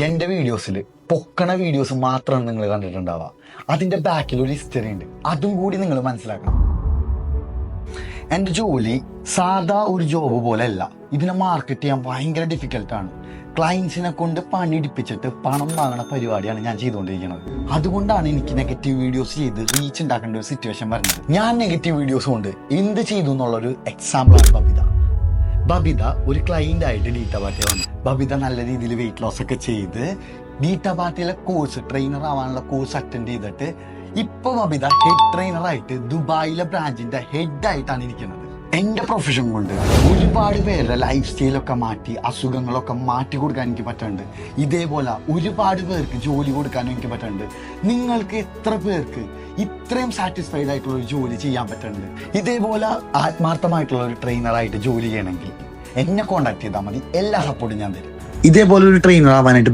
എൻ്റെ വീഡിയോസിൽ പൊക്കണ വീഡിയോസ് മാത്രമാണ് നിങ്ങൾ കണ്ടിട്ടുണ്ടാവുക. അതിൻ്റെ ബാക്കിൽ ഒരു ഹിസ്റ്ററി ഉണ്ട്, അതും കൂടി നിങ്ങൾ മനസ്സിലാക്കണം. എൻ്റെ ജോലി സാധാ ഒരു ജോബ് പോലെ അല്ല. ഇതിനെ മാർക്കറ്റ് ചെയ്യാൻ ഭയങ്കര ഡിഫിക്കൽട്ടാണ്. ക്ലയൻസിനെ കൊണ്ട് പണിയെടുപ്പിച്ചിട്ട് പണം വാങ്ങണ പരിപാടിയാണ് ഞാൻ ചെയ്തുകൊണ്ടിരിക്കുന്നത്. അതുകൊണ്ടാണ് എനിക്ക് നെഗറ്റീവ് വീഡിയോസ് ചെയ്ത് റീച്ച് ഉണ്ടാക്കേണ്ട ഒരു സിറ്റുവേഷൻ വരുന്നത്. ഞാൻ നെഗറ്റീവ് വീഡിയോസ് കൊണ്ട് എന്ത് ചെയ്തു എന്നുള്ളൊരു എക്സാമ്പിളാണ് ബബിത ഒരു ക്ലയന്റ് ആയിട്ട് ഡീറ്റ പാർട്ടി വന്നു. ബബിത നല്ല രീതിയിൽ വെയിറ്റ് ലോസ് ഒക്കെ ചെയ്ത് ഡീറ്റ പാർട്ടിയിലെ കോഴ്സ്, ട്രെയിനർ ആവാനുള്ള കോഴ്സ് അറ്റൻഡ് ചെയ്തിട്ട് ഇപ്പൊ ബബിത ഹെഡ് ട്രെയിനർ ആയിട്ട് ദുബായിലെ ബ്രാഞ്ചിന്റെ ഹെഡ് ആയിട്ടാണ് ഇരിക്കുന്നത്. എന്റെ പ്രൊഫഷൻ കൊണ്ട് ഒരുപാട് പേരുടെ ലൈഫ് സ്റ്റൈലൊക്കെ മാറ്റി, അസുഖങ്ങളൊക്കെ മാറ്റി കൊടുക്കാൻ എനിക്ക് പറ്റുന്നുണ്ട്. ഇതേപോലെ ഒരുപാട് പേർക്ക് ജോലി കൊടുക്കാനും എനിക്ക് പറ്റുന്നുണ്ട്. നിങ്ങൾക്ക് എത്ര പേർക്ക് ഇത്രയും സാറ്റിസ്ഫൈഡ് ആയിട്ടുള്ള ഒരു ജോലി ചെയ്യാൻ പറ്റുന്നുണ്ട്? ഇതേപോലെ ആത്മാർത്ഥമായിട്ടുള്ള ഒരു ട്രെയിനറായിട്ട് ജോലി ചെയ്യണമെങ്കിൽ എന്നെ കോൺടാക്ട് ചെയ്താൽ മതി. എല്ലാ സപ്പോർട്ടും ഞാൻ തരും. ഇതേപോലെ ഒരു ട്രെയിനർ ആവാനായിട്ട്